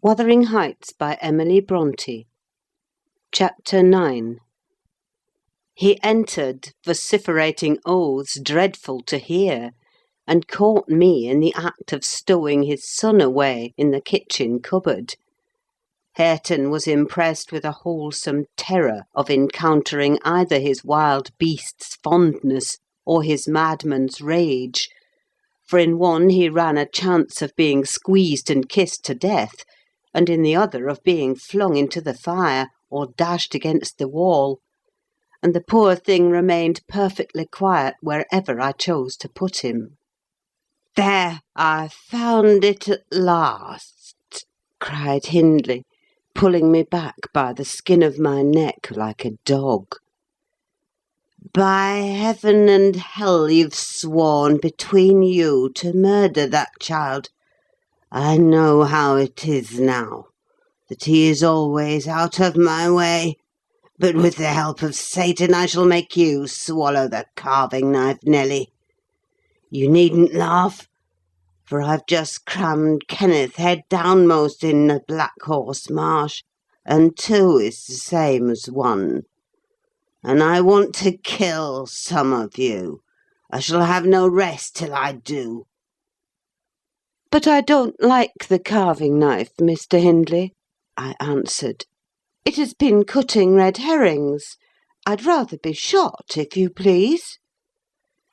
Wuthering Heights by Emily Brontë. Chapter 9. He entered, vociferating oaths dreadful to hear, and caught me in the act of stowing his son away in the kitchen cupboard. Hareton was impressed with a wholesome terror of encountering either his wild beast's fondness or his madman's rage, for in one he ran a chance of being squeezed and kissed to death, and in the other of being flung into the fire or dashed against the wall, and the poor thing remained perfectly quiet wherever I chose to put him. "There, I found it at last!" cried Hindley, pulling me back by the skin of my neck like a dog. "By heaven and hell, you've sworn between you to murder that child. I know how it is now, that he is always out of my way, but with the help of Satan I shall make you swallow the carving knife, Nelly. You needn't laugh, for I've just crammed Kenneth head downmost in the Black Horse Marsh, and 2 is the same as 1. And I want to kill some of you. I shall have no rest till I do." "But I don't like the carving knife, Mr. Hindley," I answered. "It has been cutting red herrings. I'd rather be shot, if you please."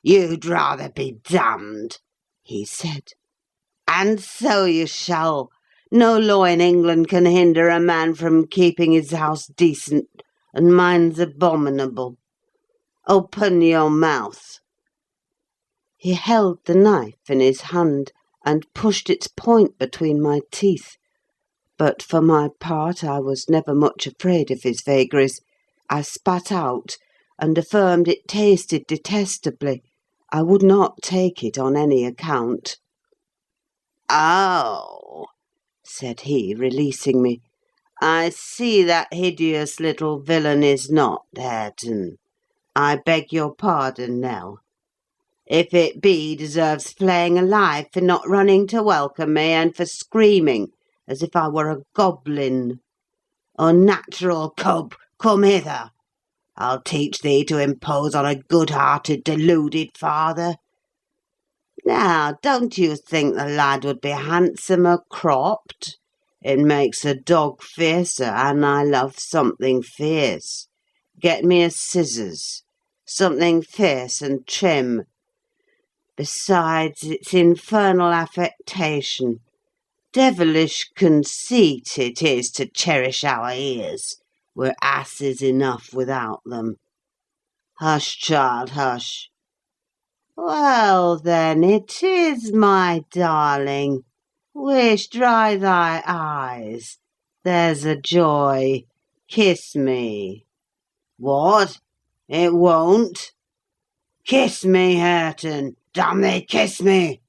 "You'd rather be damned," he said. "And so you shall. No law in England can hinder a man from keeping his house decent, and mine's abominable. Open your mouth." He held the knife in his hand, and pushed its point between my teeth; but for my part I was never much afraid of his vagaries. I spat out, and affirmed it tasted detestably. I would not take it on any account. "Oh," said he, releasing me, "I see that hideous little villain is not Hareton. I beg your pardon, Nell. If it be, he deserves flaying alive for not running to welcome me, and for screaming as if I were a goblin. Unnatural cub, come hither. I'll teach thee to impose on a good-hearted, deluded father. Now, don't you think the lad would be handsomer cropped? It makes a dog fiercer, and I love something fierce. Get me a scissors. Something fierce and trim. Besides, it's infernal affectation. Devilish conceit it is to cherish our ears. We're asses enough without them. Hush, child, hush. Well, then, it is, my darling. Wish, dry thy eyes. There's a joy. Kiss me. What? It won't? Kiss me, Hareton. Damn thee, kiss me!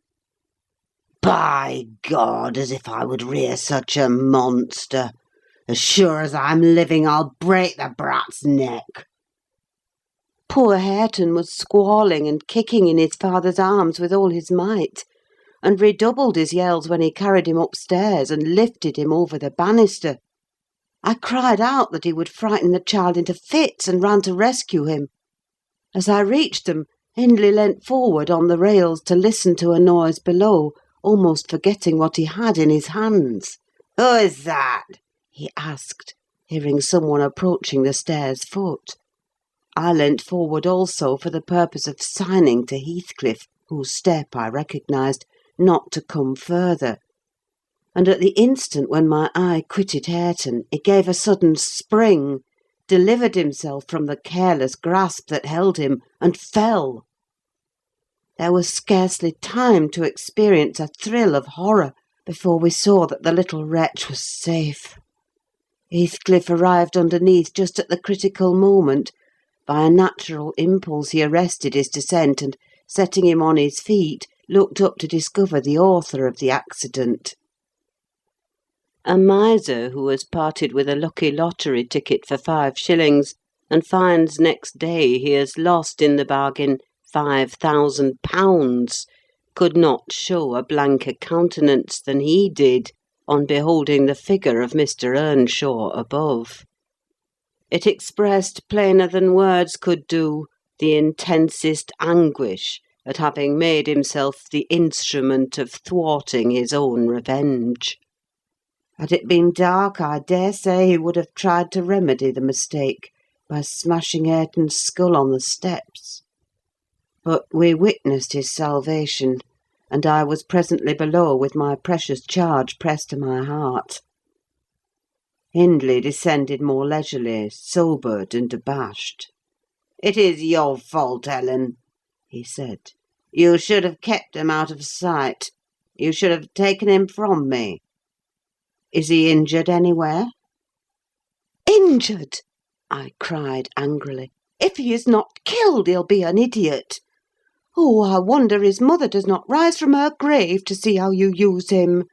By God, as if I would rear such a monster! As sure as I'm living, I'll break the brat's neck." Poor Hareton was squalling and kicking in his father's arms with all his might, and redoubled his yells when he carried him upstairs and lifted him over the banister. I cried out that he would frighten the child into fits, and ran to rescue him. As I reached them, Hindley leant forward on the rails to listen to a noise below, almost forgetting what he had in his hands. "Who is that?" he asked, hearing someone approaching the stairs foot. I leant forward also for the purpose of signing to Heathcliff, whose step I recognised, not to come further; and at the instant when my eye quitted Hareton, he gave a sudden spring, delivered himself from the careless grasp that held him, and fell. There was scarcely time to experience a thrill of horror before we saw that the little wretch was safe. Heathcliff arrived underneath just at the critical moment. By a natural impulse he arrested his descent, and, setting him on his feet, looked up to discover the author of the accident. A miser who has parted with a lucky lottery ticket for 5 shillings, and finds next day he has lost in the bargain £5,000, could not show a blanker countenance than he did, on beholding the figure of Mr. Earnshaw above. It expressed, plainer than words could do, the intensest anguish at having made himself the instrument of thwarting his own revenge. Had it been dark, I daresay he would have tried to remedy the mistake by smashing Hareton's skull on the steps. But we witnessed his salvation, and I was presently below with my precious charge pressed to my heart. Hindley descended more leisurely, sobered and abashed. "It is your fault, Ellen," he said. "You should have kept him out of sight. You should have taken him from me. Is he injured anywhere?" "Injured!" I cried angrily. "If he is not killed, he'll be an idiot. Oh, I wonder his mother does not rise from her grave to see how you use him.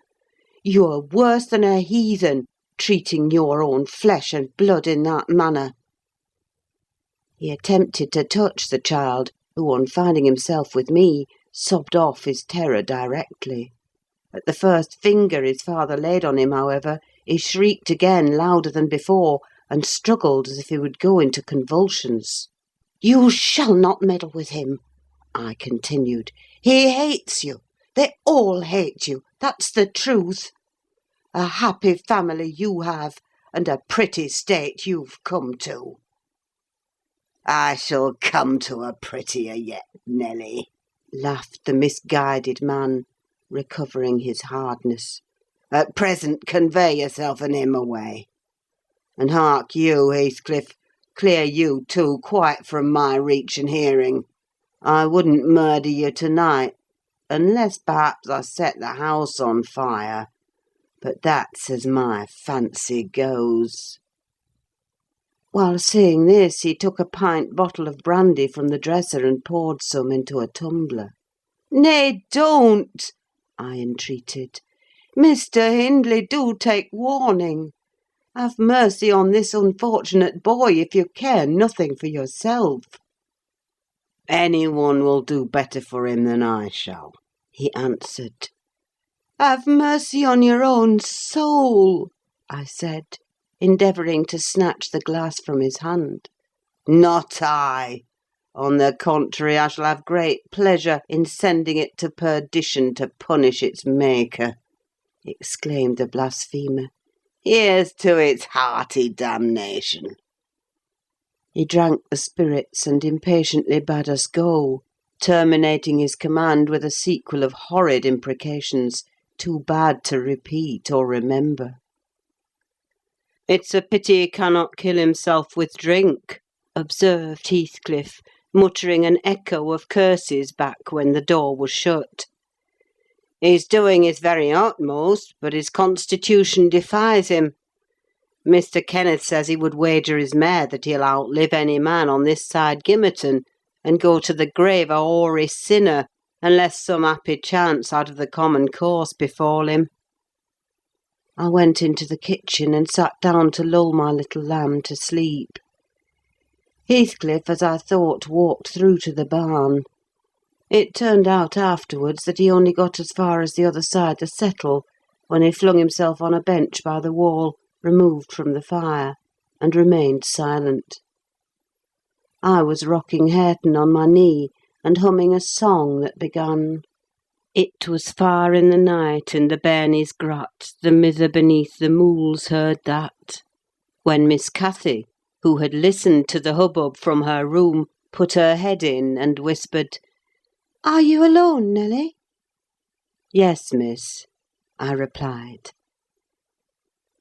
You're worse than a heathen, treating your own flesh and blood in that manner." He attempted to touch the child, who, on finding himself with me, sobbed off his terror directly. At the first finger his father laid on him, however, he shrieked again louder than before, and struggled as if he would go into convulsions. "You shall not meddle with him," I continued. "He hates you. They all hate you. That's the truth. A happy family you have, and a pretty state you've come to." "I shall come to a prettier yet, Nelly," laughed the misguided man, recovering his hardness. "At present, convey yourself and him away. And hark you, Heathcliff, clear you too, quite from my reach and hearing. I wouldn't murder you to-night, unless perhaps I set the house on fire, but that's as my fancy goes." While saying this, he took a pint bottle of brandy from the dresser and poured some into a tumbler. "Nay, don't!" I entreated. "Mr. Hindley, do take warning. Have mercy on this unfortunate boy if you care nothing for yourself." "Any one will do better for him than I shall," he answered. "Have mercy on your own soul," I said, endeavouring to snatch the glass from his hand. "Not I! On the contrary, I shall have great pleasure in sending it to perdition to punish its maker," exclaimed the blasphemer. "Here's to its hearty damnation!" He drank the spirits and impatiently bade us go, terminating his command with a sequel of horrid imprecations too bad to repeat or remember. "It's a pity he cannot kill himself with drink," observed Heathcliff, muttering an echo of curses back when the door was shut. "He's doing his very utmost, but his constitution defies him. Mr. Kenneth says he would wager his mare that he'll outlive any man on this side Gimmerton, and go to the grave a hoary sinner, unless some happy chance out of the common course befall him." I went into the kitchen and sat down to lull my little lamb to sleep. Heathcliff, as I thought, walked through to the barn. It turned out afterwards that he only got as far as the other side the settle, when he flung himself on a bench by the wall, removed from the fire, and remained silent. I was rocking Hareton on my knee, and humming a song that began: "It was far in the night, in the bairnies' grat, the mither beneath the mools heard that," when Miss Cathy, who had listened to the hubbub from her room, put her head in and whispered, "Are you alone, Nelly?" "Yes, miss," I replied.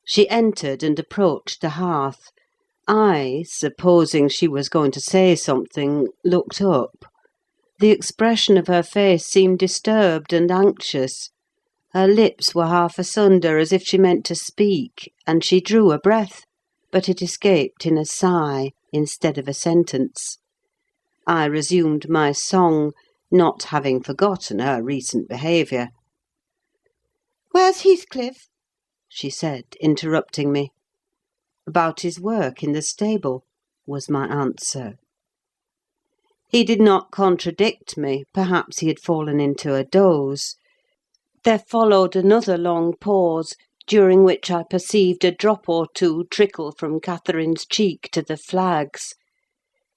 She entered and approached the hearth. I, supposing she was going to say something, looked up. The expression of her face seemed disturbed and anxious. Her lips were half asunder, as if she meant to speak, and she drew a breath, but it escaped in a sigh instead of a sentence. I resumed my song, not having forgotten her recent behaviour. "Where's Heathcliff?" she said, interrupting me. "About his work in the stable," was my answer. He did not contradict me; perhaps he had fallen into a doze. There followed another long pause, during which I perceived a drop or two trickle from Catherine's cheek to the flags.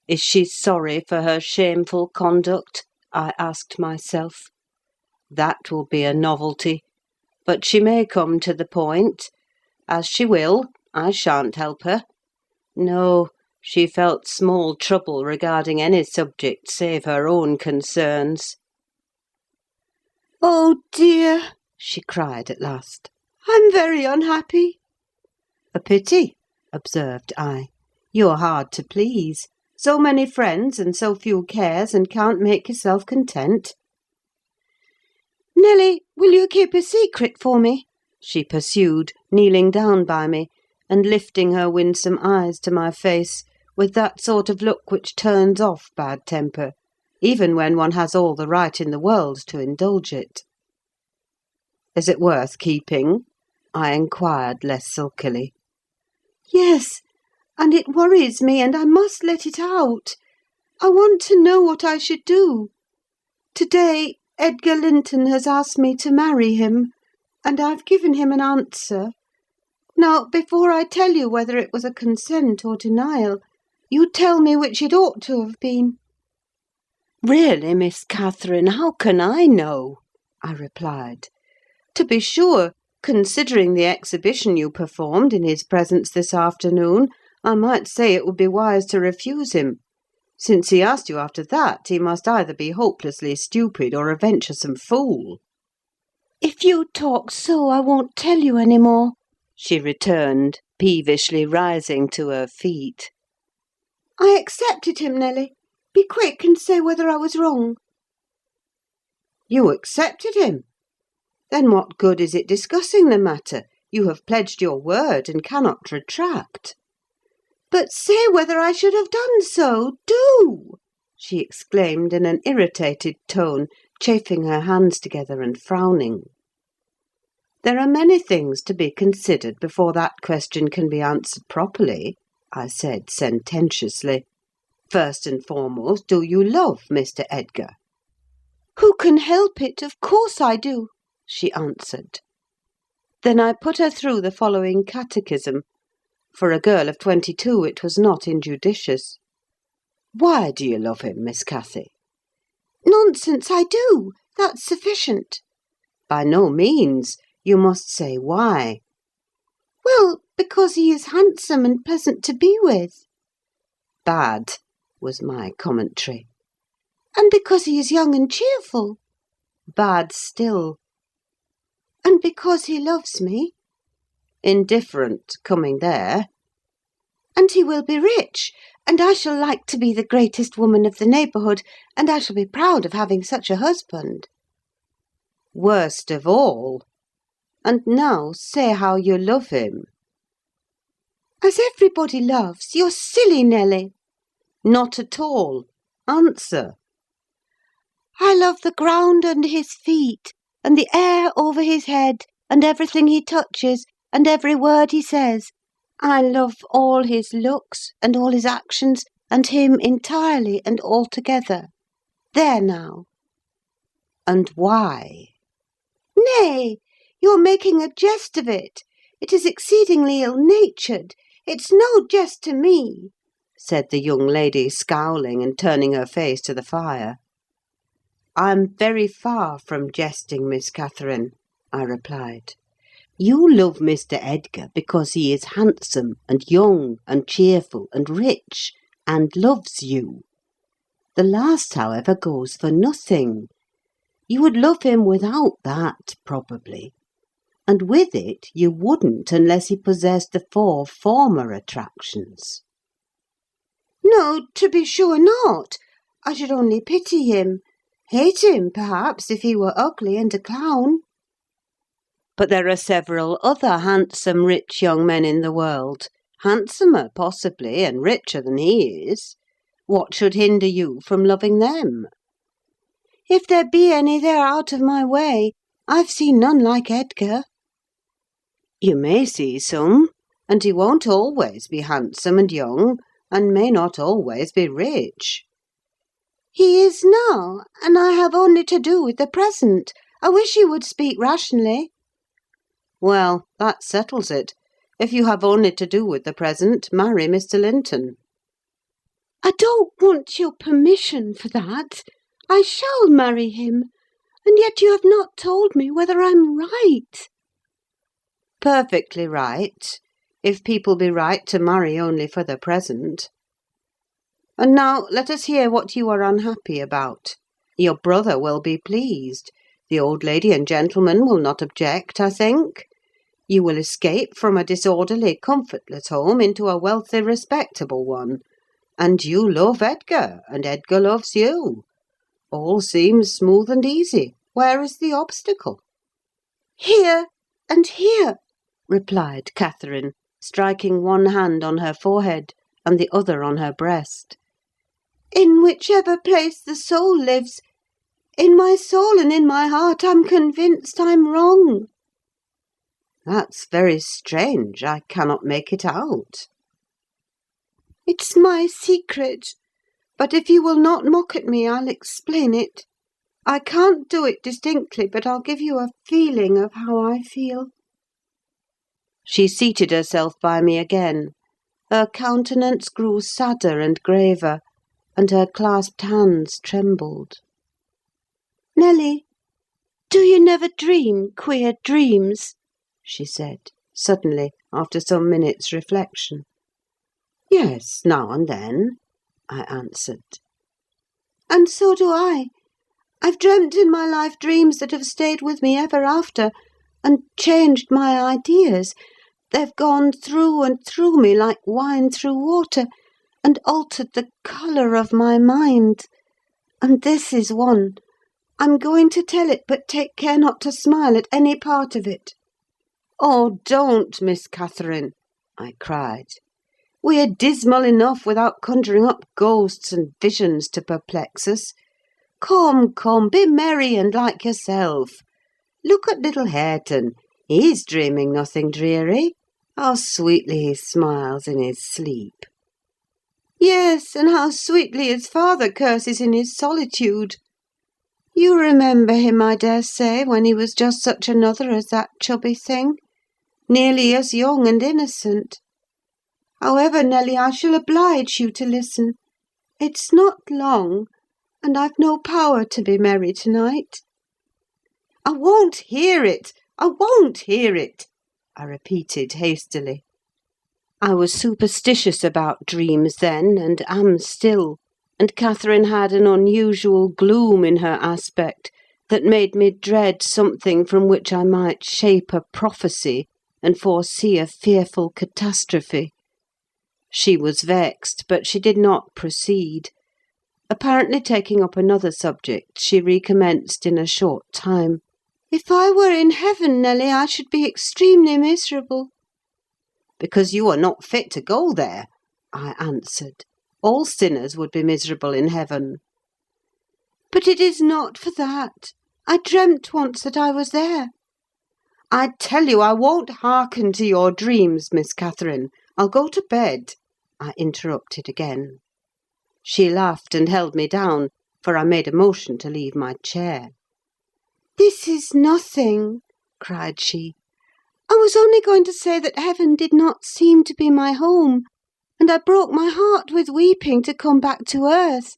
Is she sorry for her shameful conduct? I asked myself. That will be a novelty, but she may come to the point. As she will, I shan't help her. No, she felt small trouble regarding any subject save her own concerns. "Oh dear!" she cried at last. "I'm very unhappy." "A pity," observed I. "You're hard to please. So many friends and so few cares, and can't make yourself content." "Nelly, will you keep a secret for me?" she pursued, kneeling down by me, and lifting her winsome eyes to my face, with that sort of look which turns off bad temper, even when one has all the right in the world to indulge it. "Is it worth keeping?" I inquired less sulkily. "Yes, and it worries me, and I must let it out. I want to know what I should do. To-day, Edgar Linton has asked me to marry him, and I've given him an answer. Now, before I tell you whether it was a consent or denial, you tell me which it ought to have been." "Really, Miss Catherine, how can I know?" I replied. "To be sure, considering the exhibition you performed in his presence this afternoon, I might say it would be wise to refuse him. Since he asked you after that, he must either be hopelessly stupid or a venturesome fool." "If you talk so, I won't tell you any more," she returned, peevishly rising to her feet. "I accepted him, Nelly. Be quick and say whether I was wrong." "You accepted him? Then what good is it discussing the matter? You have pledged your word, and cannot retract." "But say whether I should have done so, do!" she exclaimed in an irritated tone, chafing her hands together and frowning. "There are many things to be considered before that question can be answered properly," I said sententiously. "First and foremost, do you love Mr. Edgar?" "Who can help it? Of course I do," she answered. Then I put her through the following catechism. For a girl of 22, it was not injudicious. "Why do you love him, Miss Cathy?" "Nonsense, I do. That's sufficient." "By no means. You must say why." "Well, because he is handsome and pleasant to be with." "Bad," was my commentary. "And because he is young and cheerful." "Bad still." "And because he loves me." "Indifferent, coming there." "And he will be rich, and I shall like to be the greatest woman of the neighbourhood, and I shall be proud of having such a husband." "Worst of all. And now say how you love him." "As everybody loves. You're silly, Nelly." "Not at all. Answer." "I love the ground under his feet, and the air over his head, and everything he touches, and every word he says. I love all his looks, and all his actions, and him entirely and altogether. There now." "And why?" "Nay, you're making a jest of it. It is exceedingly ill-natured. It's no jest to me," said the young lady, scowling and turning her face to the fire. "I'm very far from jesting, Miss Catherine," I replied. "You love Mr. Edgar because he is handsome, and young, and cheerful, and rich, and loves you. The last, however, goes for nothing. You would love him without that, probably; and with it you wouldn't unless he possessed the 4 former attractions." "No, to be sure not. I should only pity him. Hate him, perhaps, if he were ugly and a clown." "But there are several other handsome, rich young men in the world, handsomer, possibly, and richer than he is. What should hinder you from loving them?" "If there be any, they're out of my way. I've seen none like Edgar." "You may see some, and he won't always be handsome and young, and may not always be rich." "He is now, and I have only to do with the present. I wish you would speak rationally." Well, that settles it. If you have only to do with the present, marry Mr. Linton." "I don't want your permission for that. I shall marry him, and yet you have not told me whether I'm right." "Perfectly right, if people be right to marry only for the present. And now let us hear what you are unhappy about. Your brother will be pleased. The old lady and gentleman will not object, I think. You will escape from a disorderly, comfortless home into a wealthy, respectable one. And you love Edgar, and Edgar loves you. All seems smooth and easy. Where is the obstacle?" "Here and here," replied Catherine, striking one hand on her forehead and the other on her breast. "In whichever place the soul lives, in my soul and in my heart, I'm convinced I'm wrong." "That's very strange. I cannot make it out." "It's my secret. But if you will not mock at me, I'll explain it. I can't do it distinctly, but I'll give you a feeling of how I feel." She seated herself by me again. Her countenance grew sadder and graver, and her clasped hands trembled. "Nelly, do you never dream queer dreams?" she said, suddenly, after some minutes' reflection. "Yes, now and then," I answered. "And so do I. I've dreamt in my life dreams that have stayed with me ever after, and changed my ideas. They've gone through and through me like wine through water, and altered the colour of my mind. And this is one. I'm going to tell it, but take care not to smile at any part of it." "Oh, don't, Miss Catherine!" I cried. "We're dismal enough without conjuring up ghosts and visions to perplex us. Come, come, be merry and like yourself. Look at little Hareton. He's dreaming nothing dreary. How sweetly he smiles in his sleep." "Yes, and how sweetly his father curses in his solitude. You remember him, I daresay, when he was just such another as that chubby thing, nearly as young and innocent. However, Nelly, I shall oblige you to listen. It's not long, and I've no power to be merry to-night." "I won't hear it! I won't hear it!" I repeated hastily. I was superstitious about dreams then, and am still, and Catherine had an unusual gloom in her aspect that made me dread something from which I might shape a prophecy and foresee a fearful catastrophe. She was vexed, but she did not proceed. Apparently taking up another subject, she recommenced in a short time. "If I were in heaven, Nelly, I should be extremely miserable." "Because you are not fit to go there," I answered. "All sinners would be miserable in heaven." "But it is not for that. I dreamt once that I was there." "I tell you I won't hearken to your dreams, Miss Catherine. I'll go to bed," I interrupted again. She laughed and held me down, for I made a motion to leave my chair. "This is nothing," cried she. "I was only going to say that heaven did not seem to be my home, and I broke my heart with weeping to come back to earth,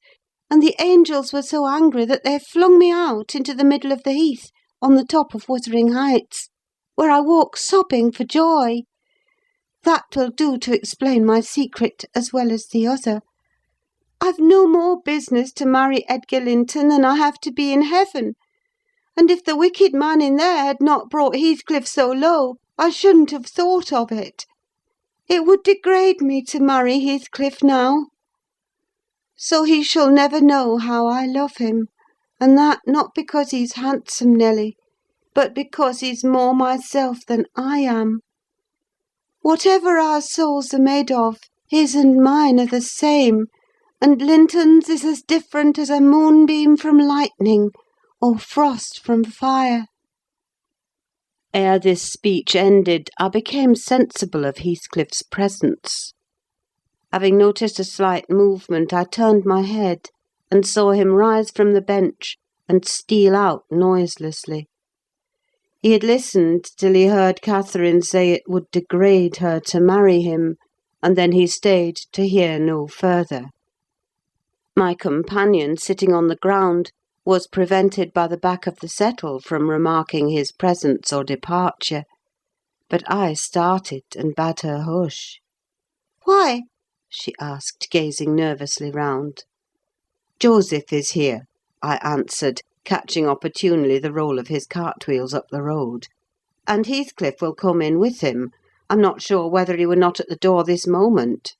and the angels were so angry that they flung me out into the middle of the heath on the top of Wuthering Heights, where I woke sobbing for joy. That will do to explain my secret as well as the other. I've no more business to marry Edgar Linton than I have to be in heaven, and if the wicked man in there had not brought Heathcliff so low, I shouldn't have thought of it. It would degrade me to marry Heathcliff now. So he shall never know how I love him, and that not because he's handsome, Nelly, but because he's more myself than I am. Whatever our souls are made of, his and mine are the same, and Linton's is as different as a moonbeam from lightning, or frost from fire." Ere this speech ended, I became sensible of Heathcliff's presence. Having noticed a slight movement, I turned my head, and saw him rise from the bench and steal out noiselessly. He had listened till he heard Catherine say it would degrade her to marry him, and then he stayed to hear no further. My companion, sitting on the ground, was prevented by the back of the settle from remarking his presence or departure, but I started and bade her hush. Why? She asked, gazing nervously round. Joseph is here, I answered, catching opportunely the roll of his cartwheels up the road. And Heathcliff will come in with him. I'm not sure whether he were not at the door this moment.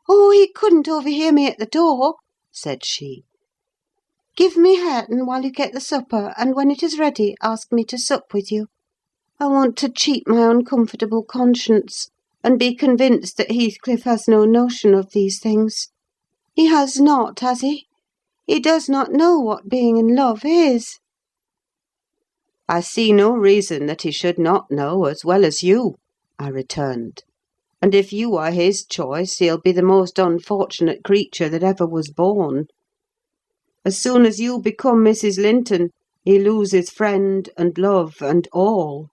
Oh, he couldn't overhear me at the door, said she. Give me Hareton while you get the supper, and when it is ready, ask me to sup with you. I want to cheat my uncomfortable conscience, and be convinced that Heathcliff has no notion of these things. He has not, has he? He does not know what being in love is. I see no reason that he should not know as well as you, I returned. And if you are his choice, he'll be the most unfortunate creature that ever was born. As soon as you become Mrs. Linton, he loses friend and love and all.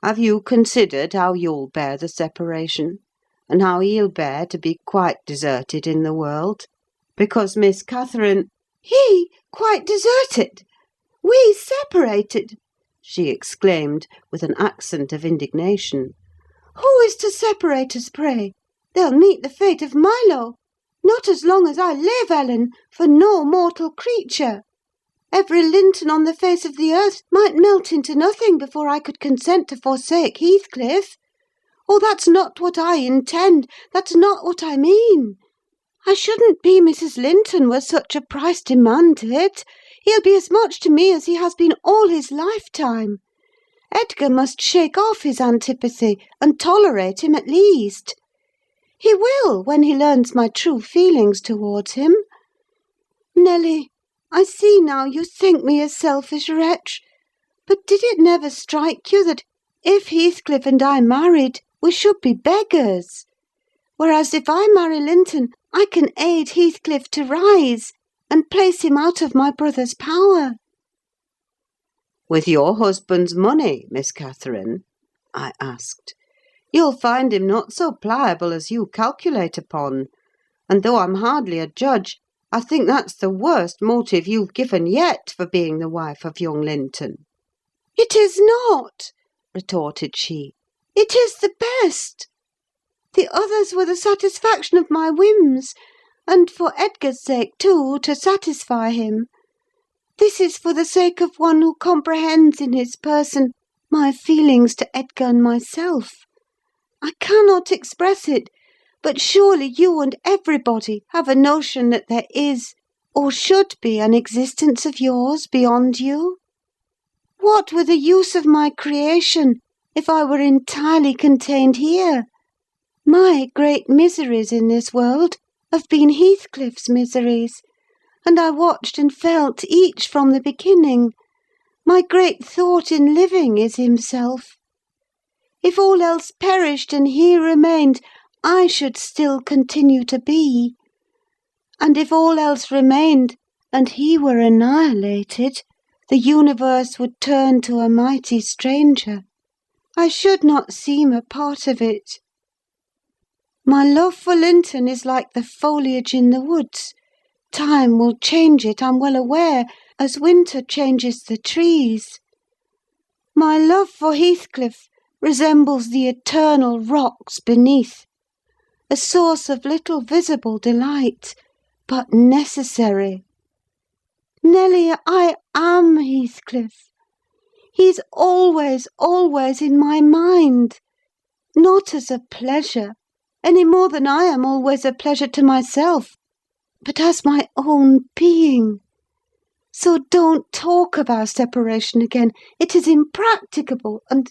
Have you considered how you'll bear the separation, and how he'll bear to be quite deserted in the world? Because Miss Catherine— He quite deserted? We separated? She exclaimed, with an accent of indignation. Who is to separate us, pray? They'll meet the fate of Milo. Not as long as I live, Ellen, for no mortal creature. Every Linton on the face of the earth might melt into nothing before I could consent to forsake Heathcliff. Oh, that's not what I intend. That's not what I mean. I shouldn't be Mrs. Linton were such a price demanded. He'll be as much to me as he has been all his lifetime. Edgar must shake off his antipathy, and tolerate him at least. He will, when he learns my true feelings towards him. Nelly, I see now you think me a selfish wretch, but did it never strike you that if Heathcliff and I married, we should be beggars? Whereas if I marry Linton, I can aid Heathcliff to rise, and place him out of my brother's power. With your husband's money, Miss Catherine? I asked. You'll find him not so pliable as you calculate upon, and though I'm hardly a judge, I think that's the worst motive you've given yet for being the wife of young Linton. It is not, retorted she. It is the best. The others were the satisfaction of my whims, and for Edgar's sake, too, to satisfy him. This is for the sake of one who comprehends in his person my feelings to Edgar and myself. I cannot express it, but surely you and everybody have a notion that there is, or should be, an existence of yours beyond you. What were the use of my creation if I were entirely contained here? My great miseries in this world have been Heathcliff's miseries, and I watched and felt each from the beginning. My great thought in living is himself. If all else perished and he remained, I should still continue to be. And if all else remained, and he were annihilated, the universe would turn to a mighty stranger. I should not seem a part of it. My love for Linton is like the foliage in the woods. Time will change it, I'm well aware, as winter changes the trees. My love for Heathcliff resembles the eternal rocks beneath, a source of little visible delight, but necessary. Nelly, I am Heathcliff. He's always, always in my mind, not as a pleasure, any more than I am always a pleasure to myself, but as my own being. So don't talk of our separation again. It is impracticable, and—"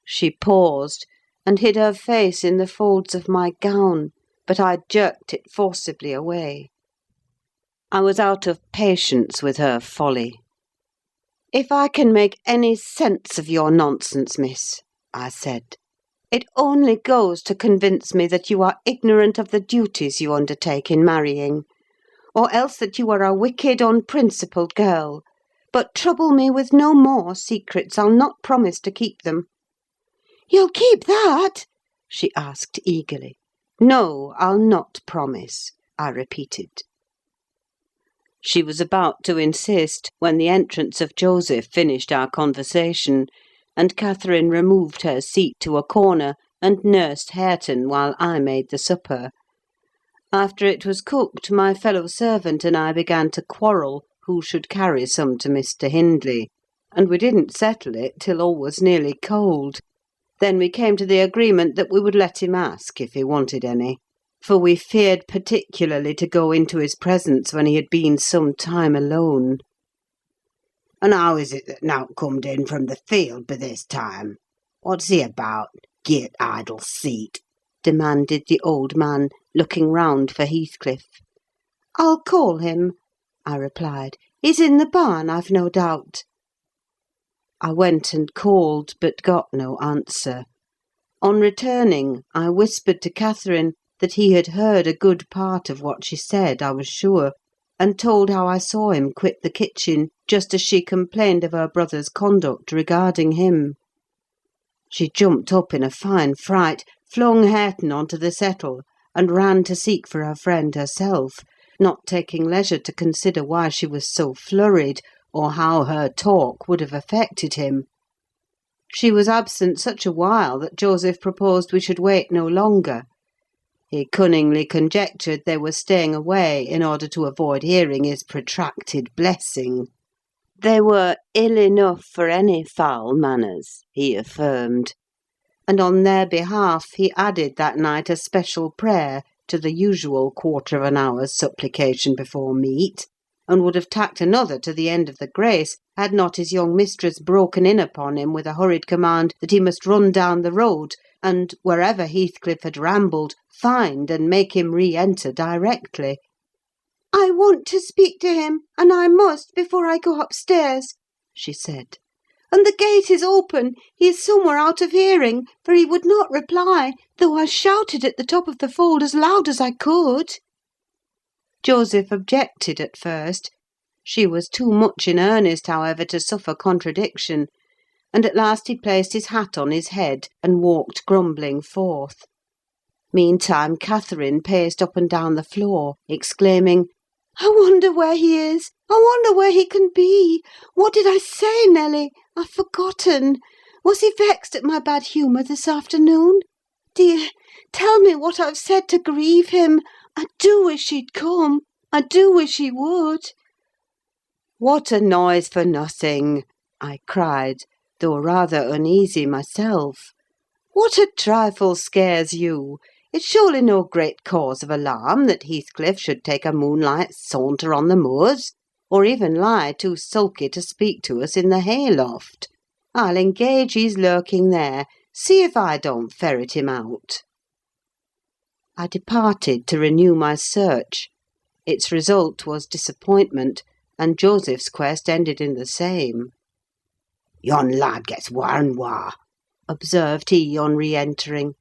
She paused, and hid her face in the folds of my gown, but I jerked it forcibly away. I was out of patience with her folly. "If I can make any sense of your nonsense, miss," I said, "it only goes to convince me that you are ignorant of the duties you undertake in marrying, or else that you are a wicked, unprincipled girl, But trouble me with no more secrets. I'll not promise to keep them." "You'll keep that?" she asked eagerly. "No, I'll not promise," I repeated. She was about to insist, when the entrance of Joseph finished our conversation, and Catherine removed her seat to a corner and nursed Hareton while I made the supper. After it was cooked, my fellow servant and I began to quarrel who should carry some to Mr. Hindley, and we didn't settle it till all was nearly cold. Then we came to the agreement that we would let him ask if he wanted any, for we feared particularly to go into his presence when he had been some time alone. "And how is it that nowt comed in from the field by this time? What's he about? Git idle seat," demanded the old man, looking round for Heathcliff. "I'll call him," I replied. "He's in the barn, I've no doubt." I went and called, but got no answer. On returning, I whispered to Catherine that he had heard a good part of what she said, I was sure, and told how I saw him quit the kitchen, just as she complained of her brother's conduct regarding him. She jumped up in a fine fright, flung Hareton onto the settle, and ran to seek for her friend herself, not taking leisure to consider why she was so flurried, or how her talk would have affected him. She was absent such a while that Joseph proposed we should wait no longer. He cunningly conjectured they were staying away in order to avoid hearing his protracted blessing. They were ill enough for any foul manners, he affirmed, and on their behalf he added that night a special prayer to the usual quarter of an hour's supplication before meat, and would have tacked another to the end of the grace, had not his young mistress broken in upon him with a hurried command that he must run down the road, and, wherever Heathcliff had rambled, find and make him re-enter directly. "I want to speak to him, and I must before I go upstairs," she said. "And the gate is open. He is somewhere out of hearing, for he would not reply, though I shouted at the top of the fold as loud as I could." Joseph objected at first. She was too much in earnest, however, to suffer contradiction, and at last he placed his hat on his head and walked grumbling forth. Meantime Catherine paced up and down the floor, exclaiming, "I wonder where he is! I wonder where he can be! What did I say, Nelly? I've forgotten. Was he vexed at my bad humour this afternoon? Dear, tell me what I've said to grieve him. I do wish he'd come. I do wish he would." "What a noise for nothing!" I cried, though rather uneasy myself. "What a trifle scares you? It's surely no great cause of alarm that Heathcliff should take a moonlight saunter on the moors, or even lie too sulky to speak to us in the hay-loft. I'll engage he's lurking there. See if I don't ferret him out." I departed to renew my search. Its result was disappointment, and Joseph's quest ended in the same. "Yon lad gets war and war," observed he on re-entering.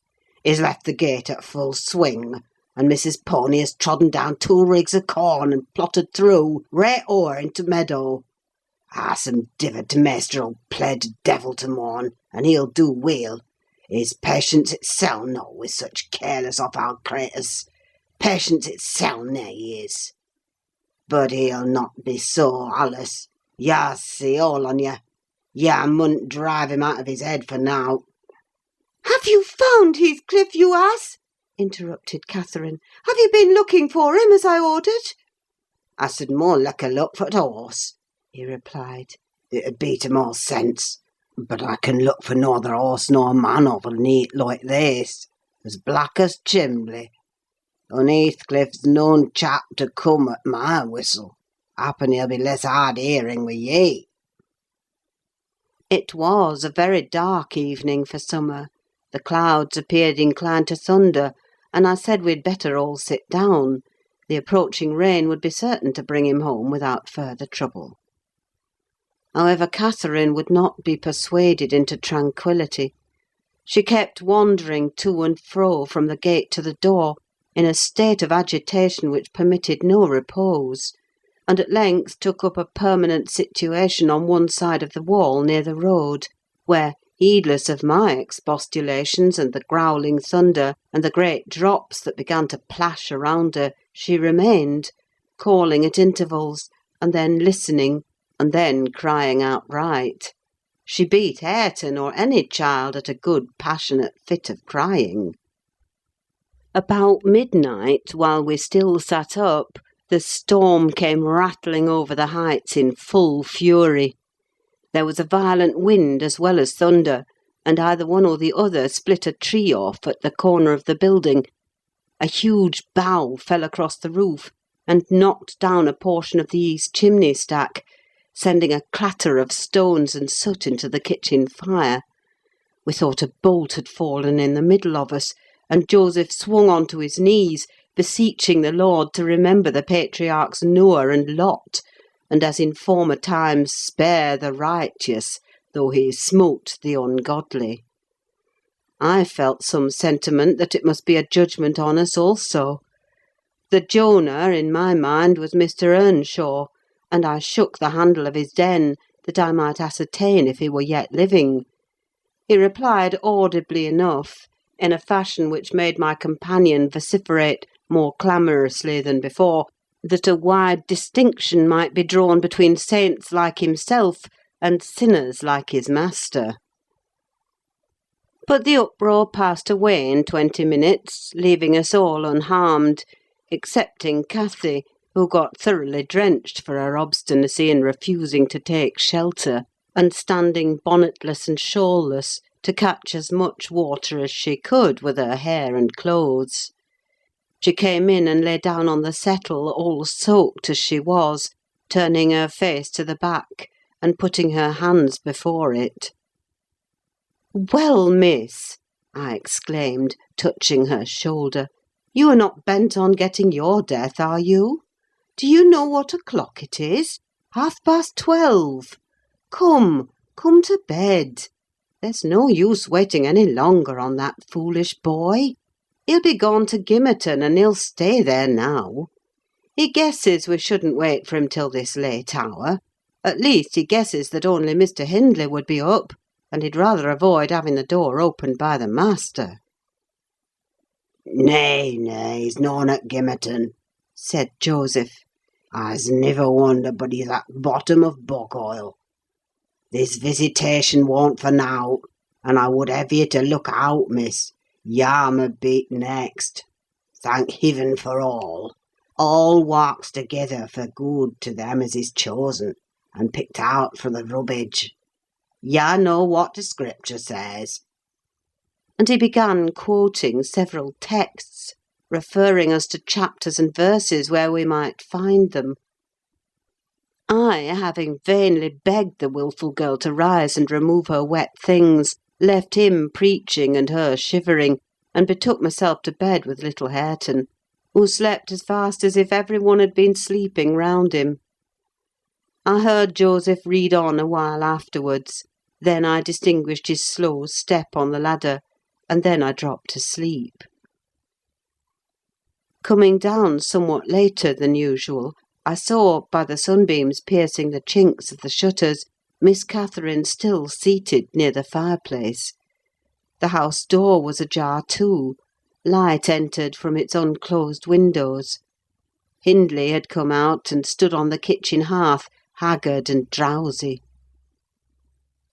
"He's left the gate at full swing, and Mrs. Pony has trodden down 2 rigs of corn and plotted through, right o'er into meadow. Some diver to maister'll play to devil to morn, and he'll do weel. His patience itself not with such careless off-out craters. Patience itself nay he is. But he'll not be so allus. Ya see all on ye. Ya mun't drive him out of his head for nowt." "Have you found Heathcliff, you ass?" interrupted Catherine. "Have you been looking for him, as I ordered?" "I should more liker look for t' horse," he replied. "It'd be to more sense. But I can look for neither horse nor man over a neat like this, as black as chimbley. And Heathcliff's noan chap to come at my whistle. Happen he'll be less hard hearing with ye." It was a very dark evening for summer. The clouds appeared inclined to thunder, and I said we'd better all sit down. The approaching rain would be certain to bring him home without further trouble. However, Catherine would not be persuaded into tranquillity. She kept wandering to and fro from the gate to the door, in a state of agitation which permitted no repose, and at length took up a permanent situation on one side of the wall near the road, where, heedless of my expostulations and the growling thunder and the great drops that began to plash around her, she remained, calling at intervals, and then listening, and then crying outright. She beat Hareton or any child at a good passionate fit of crying. About midnight, while we still sat up, the storm came rattling over the heights in full fury. There was a violent wind as well as thunder, and either one or the other split a tree off at the corner of the building. A huge bough fell across the roof and knocked down a portion of the east chimney stack, sending a clatter of stones and soot into the kitchen fire. We thought a bolt had fallen in the middle of us, and Joseph swung on to his knees, beseeching the Lord to remember the patriarchs Noah and Lot, and as in former times spare the righteous, though he smote the ungodly. I felt some sentiment that it must be a judgment on us also. The Jonah, in my mind, was Mr. Earnshaw, and I shook the handle of his den, that I might ascertain if he were yet living. He replied audibly enough, in a fashion which made my companion vociferate more clamorously than before, that a wide distinction might be drawn between saints like himself and sinners like his master. But the uproar passed away in 20 minutes, leaving us all unharmed, excepting Cathy, who got thoroughly drenched for her obstinacy in refusing to take shelter, and standing bonnetless and shawlless to catch as much water as she could with her hair and clothes. She came in and lay down on the settle, all soaked as she was, turning her face to the back, and putting her hands before it. "Well, miss," I exclaimed, touching her shoulder, "you are not bent on getting your death, are you? Do you know what o'clock it is? 12:30. Come to bed. There's no use waiting any longer on that foolish boy. He'll be gone to Gimmerton, and he'll stay there now. He guesses we shouldn't wait for him till this late hour. At least, he guesses that only Mr. Hindley would be up, and he'd rather avoid having the door opened by the master." Nay, he's noan at Gimmerton," said Joseph. "I's niver wonder but he's at bottom of bog oil. This visitation won't for nowt, and I would hev ye to look out, miss. Yarmer beat next. Thank Heaven for all. All walks together for good to them as is chosen, and picked out for the rubbage. Ya know what the Scripture says." And he began quoting several texts, referring us to chapters and verses where we might find them. I, having vainly begged the wilful girl to rise and remove her wet things, left him preaching and her shivering, and betook myself to bed with little Hareton, who slept as fast as if every one had been sleeping round him. I heard Joseph read on a while afterwards, then I distinguished his slow step on the ladder, and then I dropped asleep. Coming down somewhat later than usual, I saw, by the sunbeams piercing the chinks of the shutters, Miss Catherine still seated near the fireplace. The house door was ajar too. Light entered from its unclosed windows. Hindley had come out and stood on the kitchen hearth, haggard and drowsy.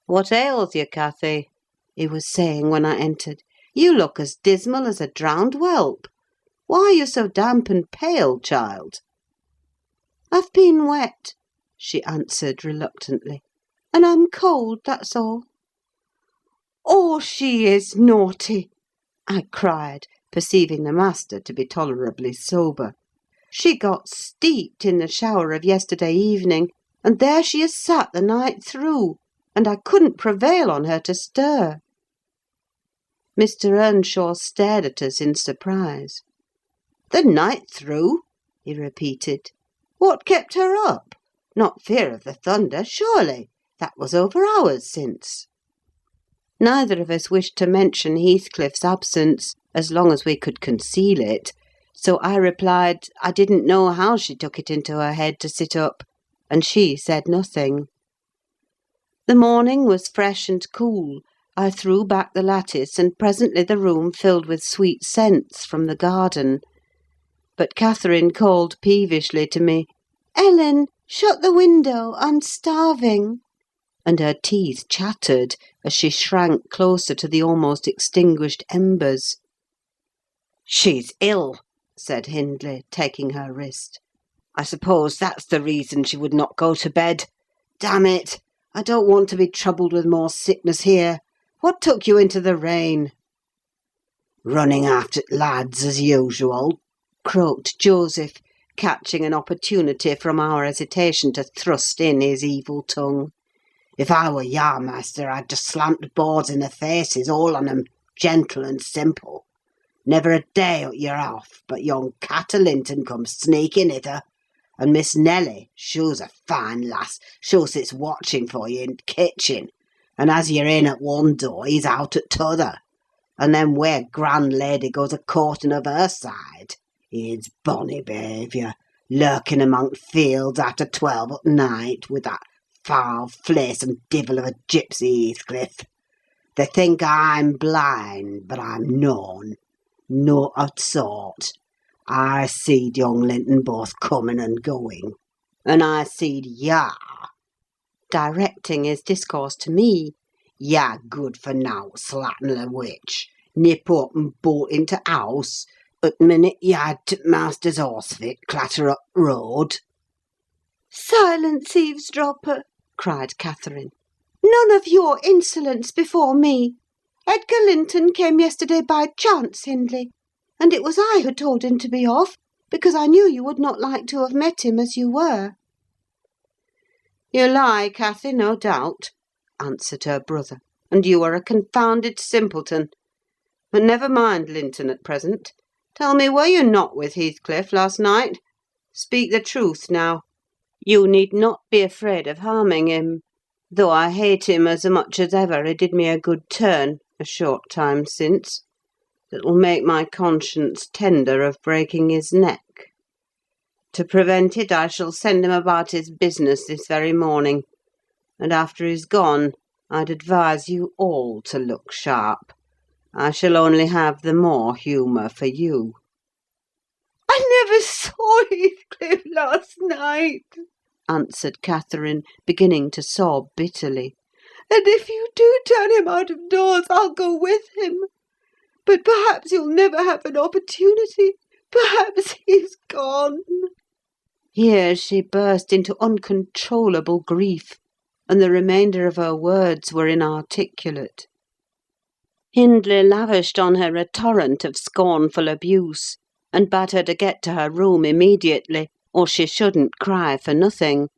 "What ails you, Cathy?" he was saying when I entered. "You look as dismal as a drowned whelp. Why are you so damp and pale, child?" "I've been wet," she answered reluctantly, "and I'm cold, that's all." "Oh, she is naughty!" I cried, perceiving the master to be tolerably sober. "She got steeped in the shower of yesterday evening, and there she has sat the night through, and I couldn't prevail on her to stir." Mr. Earnshaw stared at us in surprise. "The night through?" he repeated. "What kept her up? Not fear of the thunder, surely? That was over hours since." Neither of us wished to mention Heathcliff's absence, as long as we could conceal it, So I replied I didn't know how she took it into her head to sit up, and she said nothing. The morning was fresh and cool. I threw back the lattice, and presently the room filled with sweet scents from the garden. But Catherine called peevishly to me, "Ellen, shut the window, I'm starving." And her teeth chattered as she shrank closer to the almost extinguished embers. "She's ill," said Hindley, taking her wrist. "I suppose that's the reason she would not go to bed. Damn it! I don't want to be troubled with more sickness here. What took you into the rain?" "Running after lads, as usual," croaked Joseph, catching an opportunity from our hesitation to thrust in his evil tongue. "If I were yah, master, I'd just slamp the boards in their faces, all on 'em, gentle and simple. Never a day ut you're off, but yon Cat o' Linton comes sneaking hither, and Miss Nelly, she's a fine lass, she sits watching for you in t' kitchen, and as you're in at one door, he's out at t'other, and then where grand lady goes a-courting of her side. It's bonny behaviour, lurking among t' fields after 12 at night, with that foul, fleesome divil of a gipsy Heathcliff. They think I'm blind, but I'm noan. Not o' t' sort. I seed young Linton both coming and going, and I seed yah," directing his discourse to me, "yah good for nowt, slattern o' witch, nip up and bolt into t' house, at t' minute you had t' master's horse fit clatter up t' road." "Silence, eavesdropper!" cried Catherine. "None of your insolence before me. Edgar Linton came yesterday by chance, Hindley, and it was I who told him to be off, because I knew you would not like to have met him as you were." "You lie, Cathy, no doubt," answered her brother, "and you are a confounded simpleton. But never mind Linton at present. Tell me, were you not with Heathcliff last night? Speak the truth now. You need not be afraid of harming him. Though I hate him as much as ever, he did me a good turn, a short time since, that'll make my conscience tender of breaking his neck. To prevent it, I shall send him about his business this very morning, and after he's gone, I'd advise you all to look sharp. I shall only have the more humour for you." "I never saw Heathcliff last night," answered Catherine, beginning to sob bitterly. "And if you do turn him out of doors, I'll go with him. But perhaps you'll never have an opportunity. Perhaps he's gone." Here she burst into uncontrollable grief, and the remainder of her words were inarticulate. Hindley lavished on her a torrent of scornful abuse, and bade her to get to her room immediately, or she shouldn't cry for nothing.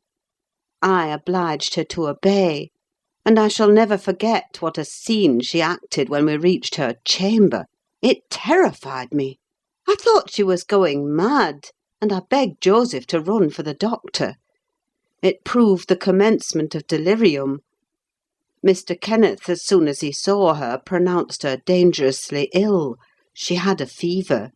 I obliged her to obey, and I shall never forget what a scene she acted when we reached her chamber. It terrified me. I thought she was going mad, and I begged Joseph to run for the doctor. It proved the commencement of delirium. Mr. Kenneth, as soon as he saw her, pronounced her dangerously ill. She had a fever.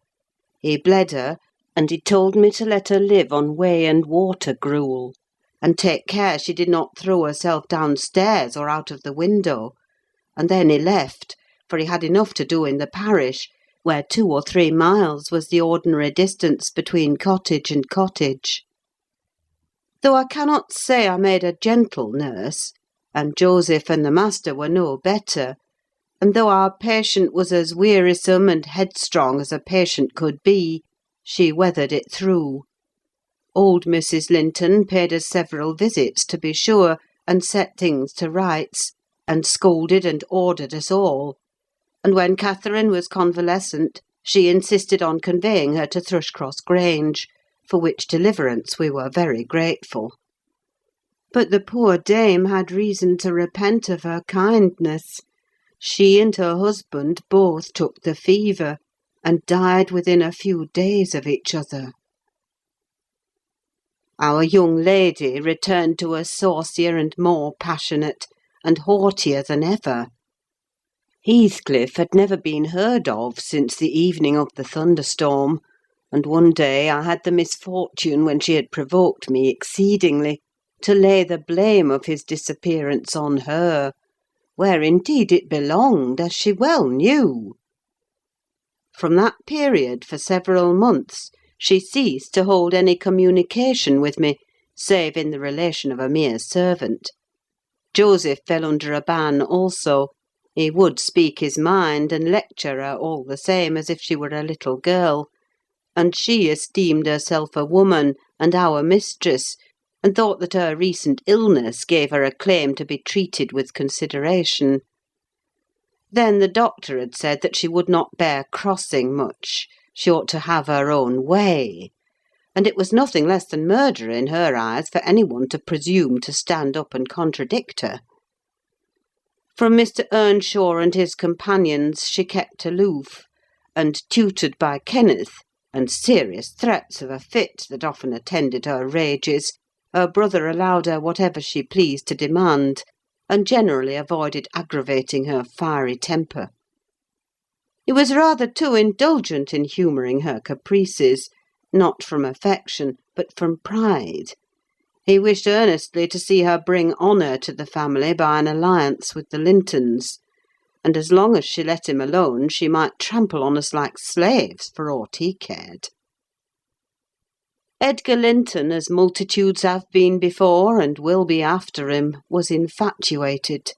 He bled her, and he told me to let her live on whey and water gruel, and take care she did not throw herself downstairs or out of the window. And then he left, for he had enough to do in the parish, where 2 or 3 miles was the ordinary distance between cottage and cottage. Though I cannot say I made a gentle nurse, and Joseph and the master were no better, and though our patient was as wearisome and headstrong as a patient could be, she weathered it through. Old Mrs. Linton paid us several visits, to be sure, and set things to rights, and scolded and ordered us all; and when Catherine was convalescent, she insisted on conveying her to Thrushcross Grange, for which deliverance we were very grateful. But the poor dame had reason to repent of her kindness. She and her husband both took the fever, and died within a few days of each other. Our young lady returned to us saucier and more passionate, and haughtier than ever. Heathcliff had never been heard of since the evening of the thunderstorm, and one day I had the misfortune, when she had provoked me exceedingly, to lay the blame of his disappearance on her, where indeed it belonged, as she well knew. From that period, for several months, she ceased to hold any communication with me, save in the relation of a mere servant. Joseph fell under a ban also. He would speak his mind, and lecture her all the same as if she were a little girl; and she esteemed herself a woman, and our mistress, and thought that her recent illness gave her a claim to be treated with consideration. Then the doctor had said that she would not bear crossing much; she ought to have her own way; and it was nothing less than murder in her eyes for any one to presume to stand up and contradict her. From Mr. Earnshaw and his companions she kept aloof, and, tutored by Kenneth, and serious threats of a fit that often attended her rages, her brother allowed her whatever she pleased to demand, and generally avoided aggravating her fiery temper. He was rather too indulgent in humouring her caprices, not from affection, but from pride. He wished earnestly to see her bring honour to the family by an alliance with the Lintons, and as long as she let him alone, she might trample on us like slaves, for aught he cared. Edgar Linton, as multitudes have been before and will be after him, was infatuated,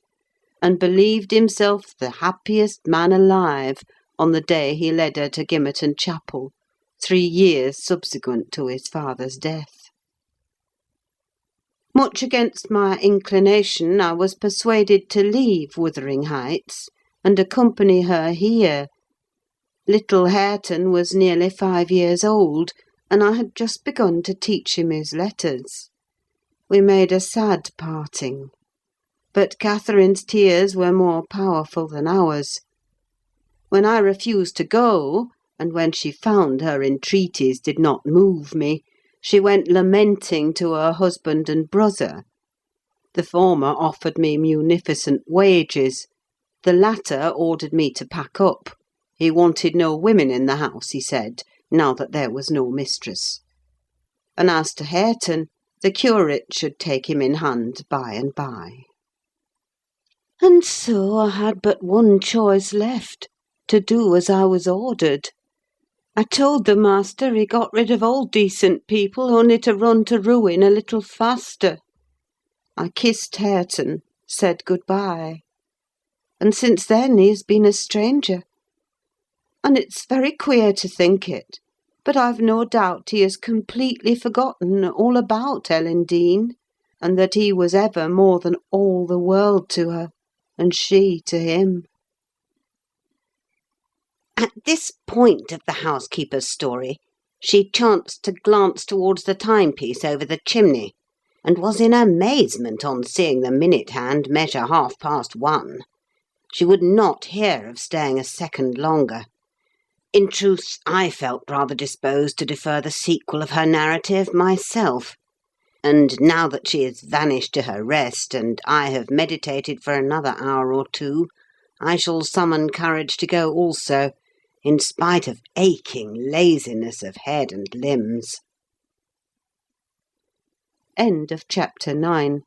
and believed himself the happiest man alive on the day he led her to Gimmerton Chapel, 3 years subsequent to his father's death. Much against my inclination, I was persuaded to leave Wuthering Heights and accompany her here. Little Hareton was nearly 5 years old, and I had just begun to teach him his letters. We made a sad parting, but Catherine's tears were more powerful than ours. When I refused to go, and when she found her entreaties did not move me, she went lamenting to her husband and brother. The former offered me munificent wages; the latter ordered me to pack up. He wanted no women in the house, he said, now that there was no mistress. And as to Hareton, the curate should take him in hand by and by. And so I had but one choice left, to do as I was ordered. I told the master he got rid of all decent people only to run to ruin a little faster. I kissed Hareton, said good-bye, and since then he has been a stranger. And it's very queer to think it, but I've no doubt he has completely forgotten all about Ellen Dean, and that he was ever more than all the world to her, and she to him. At this point of the housekeeper's story, she chanced to glance towards the timepiece over the chimney, and was in amazement on seeing the minute hand measure 1:30. She would not hear of staying a second longer. In truth, I felt rather disposed to defer the sequel of her narrative myself; and now that she has vanished to her rest, and I have meditated for another hour or two, I shall summon courage to go also, in spite of aching laziness of head and limbs. End of Chapter 9.